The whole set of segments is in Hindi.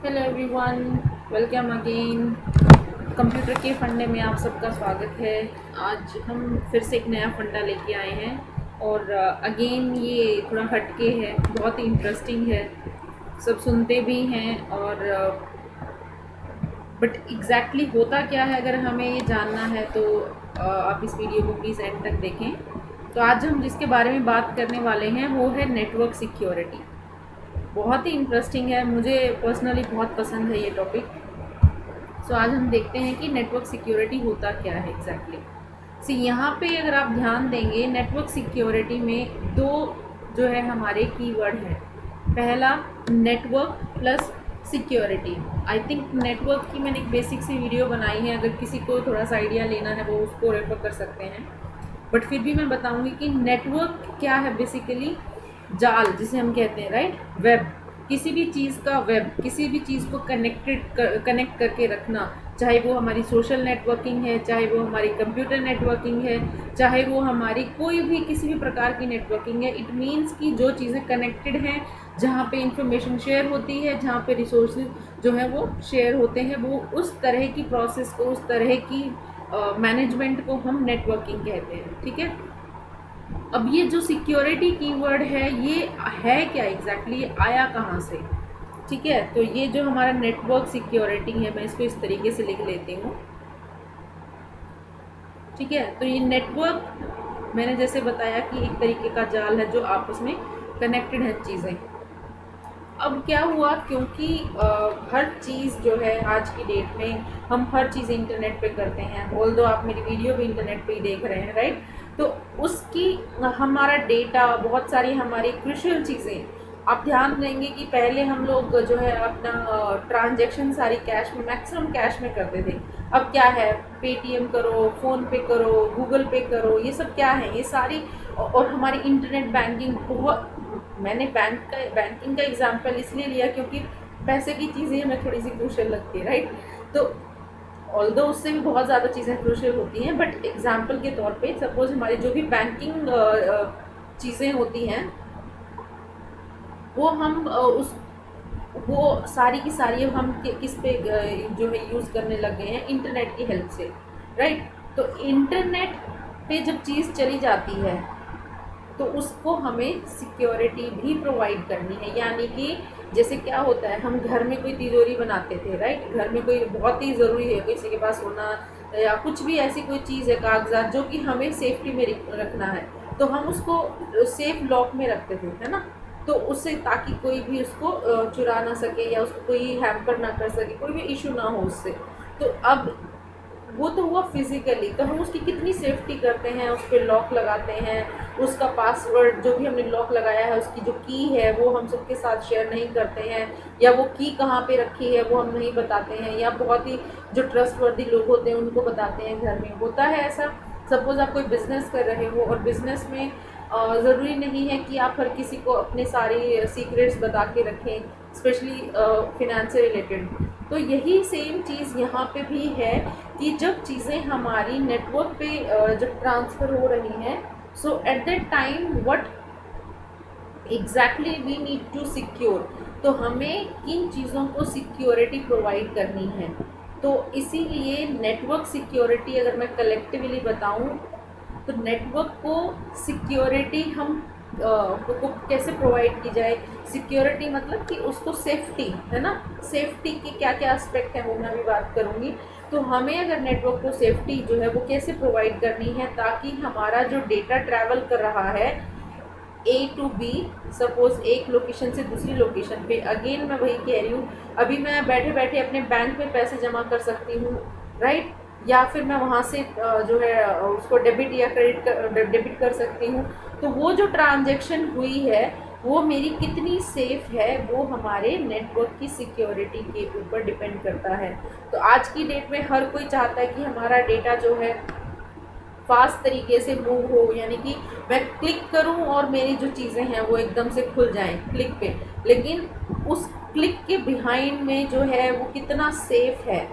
Hello everyone, welcome again. Computer के फंडे में आप सबका स्वागत है। आज हम फिर से एक नया फंडा लेके आए हैं और अगेन ये थोड़ा हटके है, बहुत ही इंटरेस्टिंग है, सब सुनते भी हैं और बट एग्जैक्टली होता क्या है अगर हमें ये जानना है तो आप इस वीडियो को प्लीज़ एंड तक देखें। तो आज हम जिसके बारे में बात करने वाले हैं वो है नेटवर्क सिक्योरिटी। बहुत ही इंटरेस्टिंग है, मुझे पर्सनली बहुत पसंद है ये टॉपिक। सो आज हम देखते हैं कि नेटवर्क सिक्योरिटी होता क्या है एग्जैक्टली। सी यहाँ पे अगर आप ध्यान देंगे, नेटवर्क सिक्योरिटी में दो जो है हमारे कीवर्ड हैं। पहला network plus security. I think network की मैंने एक बेसिक सी वीडियो बनाई है, अगर किसी को थोड़ा सा आइडिया लेना है वो उसको रेफर कर सकते हैं। बट फिर भी मैं बताऊंगी कि नेटवर्क क्या है। बेसिकली जाल जिसे हम कहते हैं, राइट, वेब, किसी भी चीज़ का वेब, किसी भी चीज़ को कनेक्ट करके रखना, चाहे वो हमारी सोशल नेटवर्किंग है, चाहे वो हमारी कंप्यूटर नेटवर्किंग है, चाहे वो हमारी कोई भी किसी भी प्रकार की नेटवर्किंग है। इट मीन्स कि जो चीज़ें कनेक्टेड हैं, जहाँ पे इंफॉर्मेशन शेयर होती है, जहाँ पे रिसोर्सेज जो है वो शेयर होते हैं, वो उस तरह की प्रोसेस को, उस तरह की मैनेजमेंट को हम नेटवर्किंग कहते हैं। ठीक है। अब ये जो सिक्योरिटी कीवर्ड है ये है क्या एग्जैक्टली, आया कहाँ से? ठीक है, तो ये जो हमारा नेटवर्क सिक्योरिटी है, मैं इसको इस तरीके से लिख लेती हूँ। ठीक है, तो ये नेटवर्क मैंने जैसे बताया कि एक तरीके का जाल है जो आपस में कनेक्टेड है चीज़ें। अब क्या हुआ, क्योंकि हर चीज़ जो है आज की डेट में हम हर चीज़ इंटरनेट पे करते हैं, ऑल्दो आप मेरी वीडियो भी इंटरनेट पे ही देख रहे हैं, राइट। तो उसकी हमारा डेटा, बहुत सारी हमारी क्रूशियल चीज़ें, आप ध्यान देंगे कि पहले हम लोग जो है अपना ट्रांजैक्शन सारी कैश में, मैक्सिमम कैश में करते थे। अब क्या है, पेटीएम करो, फ़ोन पे करो, गूगल पे करो, ये सब क्या है, ये सारी। और हमारी इंटरनेट बैंकिंग बहुत, मैंने बैंकिंग का एग्जांपल इसलिए लिया क्योंकि पैसे की चीज़ें हमें थोड़ी सी क्रूशियल लगती है, राइट। तो ऑल्दो उससे भी बहुत ज़्यादा चीज़ें क्रूशियल होती हैं, बट एग्जांपल के तौर पे सपोज हमारी जो भी बैंकिंग चीज़ें होती हैं वो हम उस वो सारी की सारी अब हम किस पे जो है यूज़ करने लग गए हैं, इंटरनेट की हेल्प से, राइट। तो इंटरनेट पे जब चीज़ चली जाती है तो उसको हमें सिक्योरिटी भी प्रोवाइड करनी है। यानी कि जैसे क्या होता है, हम घर में कोई तिजोरी बनाते थे, राइट, घर में कोई बहुत ही ज़रूरी है किसी के पास होना, या कुछ भी ऐसी कोई चीज़ है, कागजात, जो कि हमें सेफ्टी में रखना है, तो हम उसको सेफ लॉक में रखते थे, है ना। तो उससे, ताकि कोई भी उसको चुरा ना सके या उसको कोई हैम्पर ना कर सके, कोई भी इशू ना हो उससे। तो अब वो तो हुआ फिजिकली, तो हम उसकी कितनी सेफ्टी करते हैं, उस पर लॉक लगाते हैं, उसका पासवर्ड जो भी हमने लॉक लगाया है, उसकी जो की है वो हम सबके साथ शेयर नहीं करते हैं, या वो की कहाँ पे रखी है वो हम नहीं बताते हैं, या बहुत ही जो ट्रस्टवर्दी लोग होते हैं उनको बताते हैं। घर में होता है ऐसा, सपोज़ आप कोई बिज़नेस कर रहे हो और बिज़नेस में ज़रूरी नहीं है कि आप हर किसी को अपने सारी सीक्रेट्स बता के रखें, स्पेशली फिनेंस से रिलेटेड। तो यही सेम चीज़ यहाँ पे भी है कि जब चीज़ें हमारी नेटवर्क पे जब ट्रांसफ़र हो रही हैं, so at that time what exactly we need to secure, तो हमें किन चीज़ों को सिक्योरिटी प्रोवाइड करनी है। तो इसीलिए नेटवर्क सिक्योरिटी अगर मैं कलेक्टिवली बताऊं, तो नेटवर्क को सिक्योरिटी हम को कैसे प्रोवाइड की जाए। सिक्योरिटी मतलब कि उसको सेफ्टी, है ना, सेफ्टी के क्या क्या एस्पेक्ट है वो मैं भी बात करूँगी। तो हमें अगर नेटवर्क को सेफ्टी जो है वो कैसे प्रोवाइड करनी है, ताकि हमारा जो डेटा ट्रैवल कर रहा है ए टू बी, सपोज एक लोकेशन से दूसरी लोकेशन पे, अगेन मैं वही कह रही हूँ, अभी मैं बैठे बैठे अपने बैंक में पैसे जमा कर सकती हूँ, राइट, या फिर मैं वहाँ से जो है उसको डेबिट या डेबिट कर सकती हूँ। तो वो जो ट्रांजैक्शन हुई है वो मेरी कितनी सेफ है, वो हमारे नेटवर्क की सिक्योरिटी के ऊपर डिपेंड करता है। तो आज की डेट में हर कोई चाहता है कि हमारा डेटा जो है फास्ट तरीके से मूव हो, यानी कि मैं क्लिक करूं और मेरी जो चीज़ें हैं वो एकदम से खुल जाएं क्लिक पे। लेकिन उस क्लिक के बिहाइंड में जो है वो कितना सेफ है,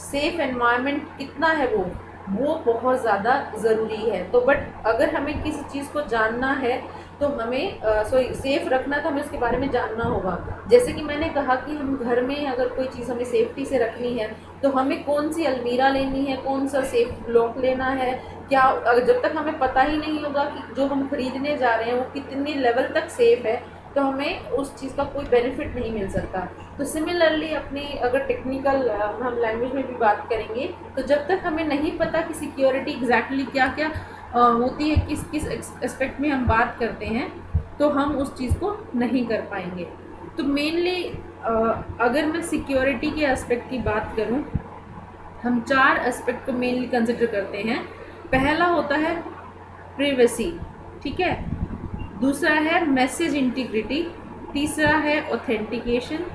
सेफ एनवायरनमेंट कितना है, वो बहुत ज़्यादा ज़रूरी है। तो बट अगर हमें किसी चीज़ को जानना है तो हमें सेफ़ रखना तो हमें उसके बारे में जानना होगा। जैसे कि मैंने कहा कि हम घर में अगर कोई चीज़ हमें सेफ्टी से रखनी है तो हमें कौन सी अलमीरा लेनी है, कौन सा सेफ लॉक लेना है, क्या जब तक हमें पता ही नहीं होगा कि जो हम खरीदने जा रहे हैं वो कितने लेवल तक सेफ़ है, तो हमें उस चीज़ का कोई बेनिफिट नहीं मिल सकता। तो सिमिलरली अपनी अगर टेक्निकल हम लैंग्वेज में भी बात करेंगे, तो जब तक हमें नहीं पता कि सिक्योरिटी एग्जैक्टली क्या क्या होती है, किस किस एस्पेक्ट में हम बात करते हैं, तो हम उस चीज़ को नहीं कर पाएंगे। तो मेनली अगर मैं सिक्योरिटी के एस्पेक्ट की बात करूं, हम 4 एस्पेक्ट को मेनली कंसिडर करते हैं। पहला होता है प्राइवेसी, ठीक है। दूसरा है मैसेज इंटीग्रिटी, तीसरा है ऑथेंटिकेशन,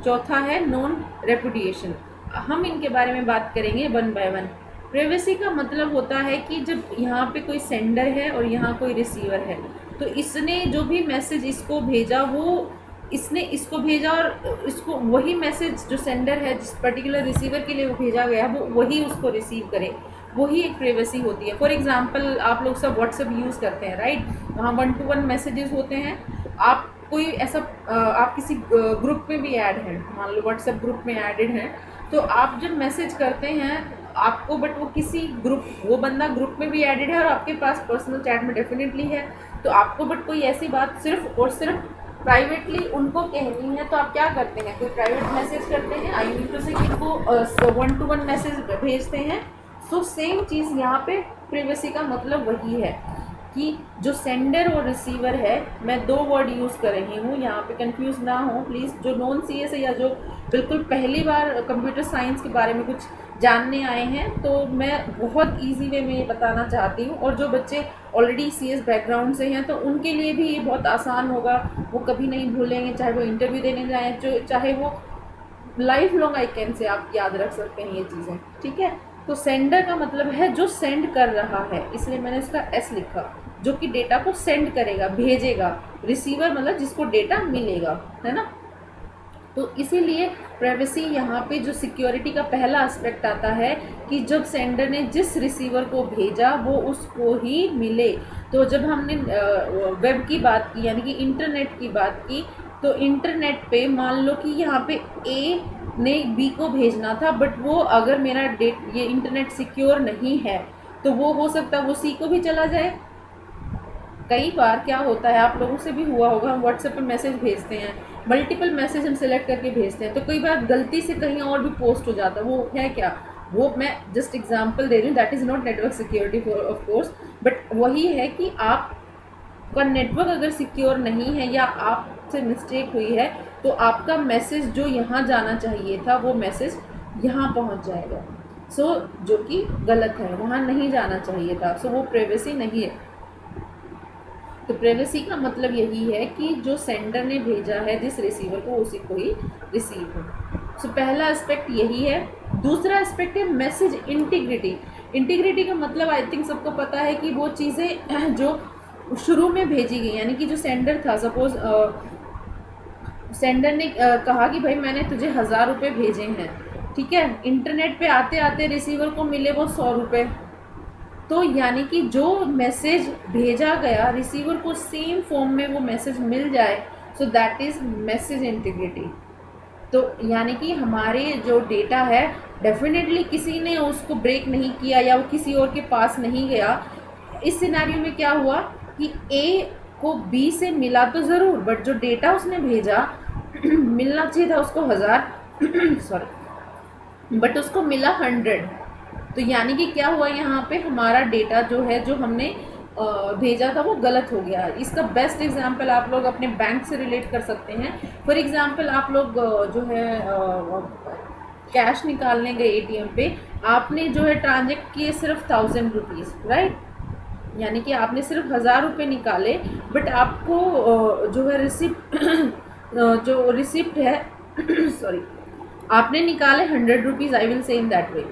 चौथा है नॉन रेपुडिएशन। हम इनके बारे में बात करेंगे वन बाय वन। प्राइवेसी का मतलब होता है कि जब यहाँ पे कोई सेंडर है और यहाँ कोई रिसीवर है, तो इसने जो भी मैसेज इसको भेजा वो इसने इसको भेजा और इसको वही मैसेज जो सेंडर है जिस पर्टिकुलर रिसीवर के लिए वो भेजा गया वो वही उसको रिसीव करे, वही एक प्राइवेसी होती है। फॉर एग्जांपल आप लोग सब व्हाट्सएप यूज़ करते हैं, राइट। वहाँ 1-to-1 मैसेजेस होते हैं। आप कोई ऐसा आप किसी ग्रुप में भी ऐड हैं, मान लो व्हाट्सएप ग्रुप में एडेड हैं, तो आप जब मैसेज करते हैं आपको, बट वो किसी ग्रुप, वो बंदा ग्रुप में भी एडेड है और आपके पास पर्सनल चैट में डेफिनेटली है, तो आपको बट कोई ऐसी बात सिर्फ और सिर्फ प्राइवेटली उनको कहनी है, तो आप क्या करते हैं, कोई प्राइवेट मैसेज करते हैं, आई मीन टू से इनको 1-to-1 मैसेज भेजते हैं। सो सेम चीज़ यहाँ पे प्राइवेसी का मतलब वही है कि जो सेंडर और रिसीवर है, मैं 2 वर्ड यूज़ कर रही हूँ, यहाँ पे कंफ्यूज ना हो प्लीज़। जो नॉन सीएस है या जो बिल्कुल पहली बार कंप्यूटर साइंस के बारे में कुछ जानने आए हैं, तो मैं बहुत इजी वे में ये बताना चाहती हूँ, और जो बच्चे ऑलरेडी सीएस बैकग्राउंड से हैं तो उनके लिए भी ये बहुत आसान होगा, वो कभी नहीं भूलेंगे, चाहे वो इंटरव्यू देने जाएँ, जो चाहे वो life long I can say आप याद रख सकते हैं ये चीज़ें, ठीक है। तो सेंडर का मतलब है जो सेंड कर रहा है, इसलिए मैंने इसका एस लिखा, जो कि डेटा को सेंड करेगा, भेजेगा। रिसीवर मतलब जिसको डेटा मिलेगा, है ना। तो इसीलिए प्राइवेसी यहाँ पे जो सिक्योरिटी का पहला एस्पेक्ट आता है कि जब सेंडर ने जिस रिसीवर को भेजा वो उसको ही मिले। तो जब हमने वेब की बात की, यानी कि इंटरनेट की बात की, तो इंटरनेट पे मान लो कि यहाँ पे ए ने बी को भेजना था, बट वो अगर मेरा ये इंटरनेट सिक्योर नहीं है तो वो हो सकता है वो सी को भी चला जाए। कई बार क्या होता है, आप लोगों से भी हुआ होगा, हम व्हाट्सएप पे मैसेज भेजते हैं, मल्टीपल मैसेज हम सेलेक्ट करके भेजते हैं, तो कई बार गलती से कहीं और भी पोस्ट हो जाता है। वो है क्या, वो मैं जस्ट एग्जांपल दे रही हूँ, that is not network security of course, but वही है कि आपका नेटवर्क अगर सिक्योर नहीं है या आपसे मिस्टेक हुई है तो आपका मैसेज जो यहाँ जाना चाहिए था वो मैसेज यहाँ पहुँच जाएगा। सो जो कि गलत है, वहाँ नहीं जाना चाहिए था। सो वो प्राइवेसी नहीं है। तो प्राइवेसी का मतलब यही है कि जो सेंडर ने भेजा है जिस रिसीवर को, उसी को ही रिसीव हो। सो पहला एस्पेक्ट यही है। दूसरा एस्पेक्ट है मैसेज इंटीग्रिटी। इंटीग्रिटी का मतलब आई थिंक सबको पता है कि वो चीज़ें जो शुरू में भेजी गई, यानी कि जो सेंडर था, सपोज सेंडर ने कहा कि भाई मैंने तुझे 1000 रुपये भेजे हैं, ठीक है, इंटरनेट पे आते आते रिसीवर को मिले वो 100 रुपये, तो यानी कि जो मैसेज भेजा गया रिसीवर को सेम फॉर्म में वो मैसेज मिल जाए, so that is message integrity. तो यानी कि हमारे जो डेटा है डेफिनेटली किसी ने उसको ब्रेक नहीं किया या वो किसी और के पास नहीं गया। इस सिनेरियो में क्या हुआ कि ए को बी से मिला तो ज़रूर, बट जो डेटा उसने भेजा मिलना चाहिए था उसको 1000 सॉरी, बट उसको मिला 100। तो यानी कि क्या हुआ, यहाँ पे हमारा डेटा जो है, जो हमने भेजा था वो गलत हो गया। इसका बेस्ट एग्जांपल आप लोग अपने बैंक से रिलेट कर सकते हैं। फॉर एग्जांपल आप लोग जो है कैश निकालने गए एटीएम पे, आपने जो है ट्रांजेक्ट किए सिर्फ 1000 रुपीज़, राइट, यानी कि आपने सिर्फ 1000 रुपये निकाले, बट आपको जो है रिसिप्ट जो रिसिप्ट है सॉरी, आपने निकाले 100 rupees, I will say in that way,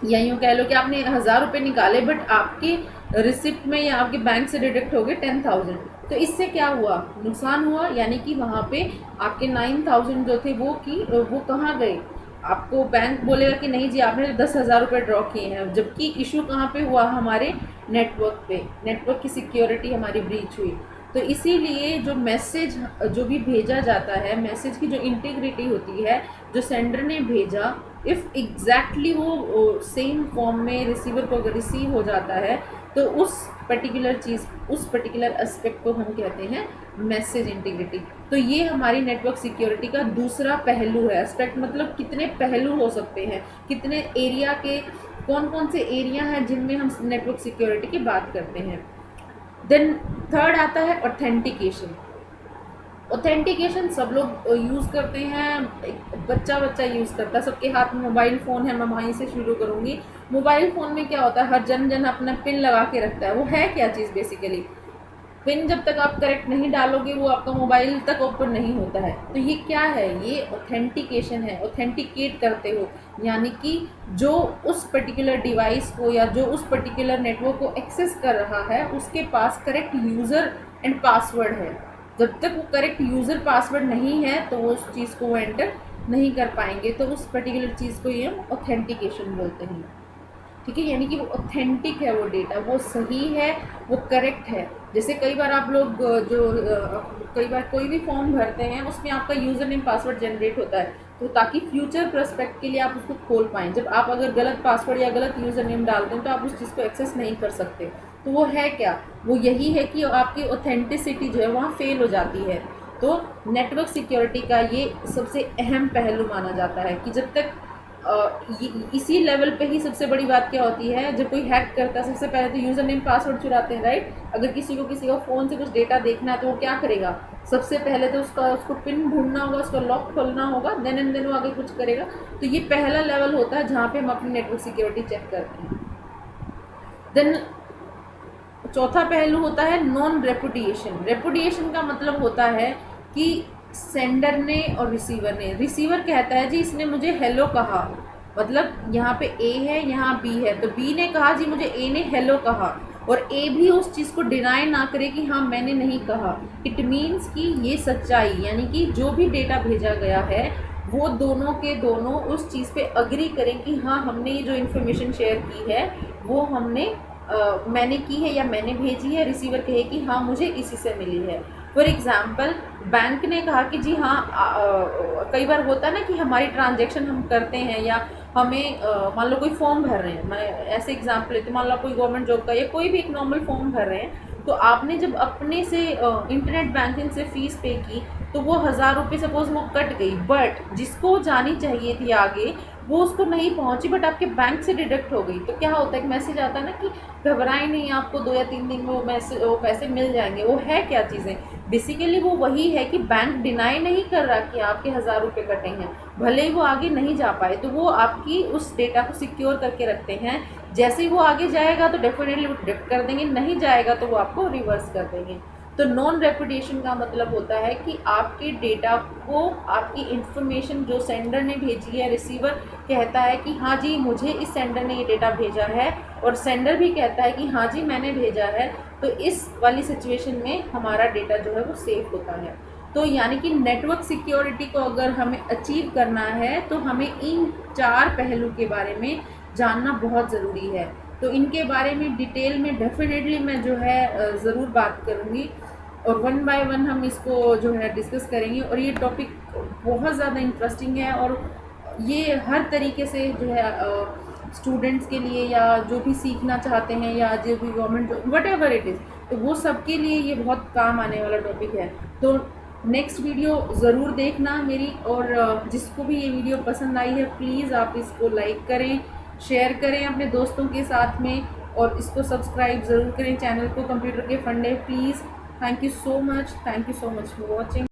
या यूँ कह लो कि आपने 1000 रुपये निकाले बट आपके रिसिप्ट में या आपके बैंक से डिडक्ट हो गए 10,000। तो इससे क्या हुआ, नुकसान हुआ, यानी कि वहाँ पे आपके 9,000 जो थे वो कहाँ गए। आपको बैंक बोलेगा कि नहीं जी आपने 10,000 रुपये ड्रॉ किए हैं, जबकि इशू कहाँ पे हुआ, हमारे नेटवर्क पे, नेटवर्क की सिक्योरिटी हमारी ब्रीच हुई। तो इसीलिए जो मैसेज जो भी भेजा जाता है, मैसेज की जो इंटीग्रिटी होती है, जो सेंडर ने भेजा, इफ़ एग्जैक्टली वो सेम फॉर्म में रिसीवर को अगर रिसीव हो जाता है, तो उस पर्टिकुलर चीज़, उस पर्टिकुलर एस्पेक्ट को हम कहते हैं मैसेज इंटीग्रिटी। तो ये हमारी नेटवर्क सिक्योरिटी का दूसरा पहलू है। एस्पेक्ट मतलब कितने पहलू हो सकते हैं, कितने एरिया के, कौन कौन से एरिया हैं जिनमें हम नेटवर्क सिक्योरिटी की बात करते हैं। देन थर्ड आता है ऑथेंटिकेशन। ऑथेंटिकेशन सब लोग यूज़ करते हैं, एक बच्चा यूज़ करता है, सबके हाथ में मोबाइल फ़ोन है। मैं वहीं से शुरू करूँगी। मोबाइल फ़ोन में क्या होता है, हर जन अपना पिन लगा के रखता है। वो है क्या चीज़ बेसिकली, पिन जब तक आप करेक्ट नहीं डालोगे वो आपका मोबाइल तक ओपन नहीं होता है। तो ये क्या है, ये ऑथेंटिकेशन है। ऑथेंटिकेट करते हो यानी कि जो उस पर्टिकुलर डिवाइस को या जो उस पर्टिकुलर नेटवर्क को एक्सेस कर रहा है उसके पास करेक्ट यूज़र एंड पासवर्ड है। जब तक वो करेक्ट यूज़र पासवर्ड नहीं है तो वो उस चीज़ को वो एंटर नहीं कर पाएंगे। तो उस पर्टिकुलर चीज़ को ये हम ऑथेंटिकेशन बोलते हैं। ठीक है, यानी कि वो ऑथेंटिक है, वो डेटा वो सही है, वो करेक्ट है। जैसे कई बार आप लोग कई बार कोई भी फॉर्म भरते हैं उसमें आपका यूज़र नेम पासवर्ड जनरेट होता है, तो ताकि फ्यूचर प्रोस्पेक्ट के लिए आप उसको खोल पाएँ। जब आप अगर गलत पासवर्ड या गलत यूज़र नेम डालते हैं तो आप उस चीज़ को एक्सेस नहीं कर सकते। तो वो है क्या, वो यही है कि आपकी ऑथेंटिसिटी जो है वहाँ फेल हो जाती है। तो नेटवर्क सिक्योरिटी का ये सबसे अहम पहलू माना जाता है कि जब तक इसी लेवल पे ही सबसे बड़ी बात क्या होती है, जब कोई हैक करता है सबसे पहले तो यूज़र नेम पासवर्ड चुराते हैं, राइट। अगर किसी को फ़ोन से कुछ डेटा देखना है तो वो क्या करेगा, सबसे पहले तो उसको पिन ढूंढना होगा, उसका लॉक खोलना होगा, देन एंड देन वो आगे कुछ करेगा। तो ये पहला लेवल होता है जहाँ पे हम अपनी नेटवर्क सिक्योरिटी चेक करते हैं। देन चौथा पहलू होता है नॉन रेपुडिएशन। रेपुडिएशन का मतलब होता है कि सेंडर ने और रिसीवर ने, रिसीवर कहता है जी इसने मुझे हेलो कहा, मतलब यहाँ पे ए है यहाँ बी है, तो बी ने कहा जी मुझे ए ने हेलो कहा, और ए भी उस चीज़ को डिनाई ना करे कि हाँ मैंने नहीं कहा। इट मीन्स कि ये सच्चाई, यानी कि जो भी डेटा भेजा गया है वो दोनों के दोनों उस चीज़ पे अग्री करें कि हाँ हमने ये जो इन्फॉर्मेशन शेयर की है वो हमने मैंने की है या मैंने भेजी है। रिसीवर कहे कि हाँ मुझे इसी से मिली है। फॉर एग्ज़ाम्पल बैंक ने कहा कि जी हाँ, कई बार होता है ना कि हमारी ट्रांजैक्शन हम करते हैं या हमें मान लो कोई फॉर्म भर रहे हैं, मैं ऐसे एग्जांपल लेती हूँ, मान लो कोई गवर्नमेंट जॉब का या कोई भी एक नॉर्मल फॉर्म भर रहे हैं, तो आपने जब अपने से इंटरनेट बैंकिंग से फ़ीस पे की तो वो 1000 रुपये सपोज वो कट गई, बट जिसको जानी चाहिए थी आगे वो उसको नहीं पहुंची, बट आपके बैंक से डिडक्ट हो गई। तो क्या होता है, एक मैसेज आता है ना कि घबराएं नहीं, आपको 2 या 3 दिन में वो पैसे मिल जाएंगे। वो है क्या चीज़ें, बेसिकली वो वही है कि बैंक डिनाई नहीं कर रहा कि आपके 1000 रुपये कटे हैं, भले ही वो आगे नहीं जा पाए, तो वो आपकी उस डेटा को सिक्योर करके रखते हैं। जैसे ही वो आगे जाएगा तो डेफिनेटली वो डिडक्ट कर देंगे, नहीं जाएगा तो वो आपको रिवर्स कर देंगे। तो नॉन रेपुडिएशन का मतलब होता है कि आपके डेटा को, आपकी इन्फॉर्मेशन जो सेंडर ने भेजी है, रिसीवर कहता है कि हाँ जी मुझे इस सेंडर ने ये डेटा भेजा है, और सेंडर भी कहता है कि हाँ जी मैंने भेजा है, तो इस वाली सिचुएशन में हमारा डेटा जो है वो सेफ होता है। तो यानी कि नेटवर्क सिक्योरिटी को अगर हमें अचीव करना है तो हमें इन 4 पहलू के बारे में जानना बहुत ज़रूरी है। तो इनके बारे में डिटेल में डेफिनेटली मैं जो है ज़रूर बात करूँगी, और 1 बाय 1 हम इसको जो है डिस्कस करेंगे। और ये टॉपिक बहुत ज़्यादा इंटरेस्टिंग है, और ये हर तरीके से जो है स्टूडेंट्स के लिए या जो भी सीखना चाहते हैं या जो भी government what ever it is, तो वो सबके लिए ये बहुत काम आने वाला टॉपिक है। तो नेक्स्ट वीडियो ज़रूर देखना मेरी, और जिसको भी ये वीडियो पसंद आई है प्लीज़ आप इसको लाइक करें, शेयर करें अपने दोस्तों के साथ में, और इसको सब्सक्राइब ज़रूर करें चैनल को, कंप्यूटर के फंडे please. Thank you so much for watching.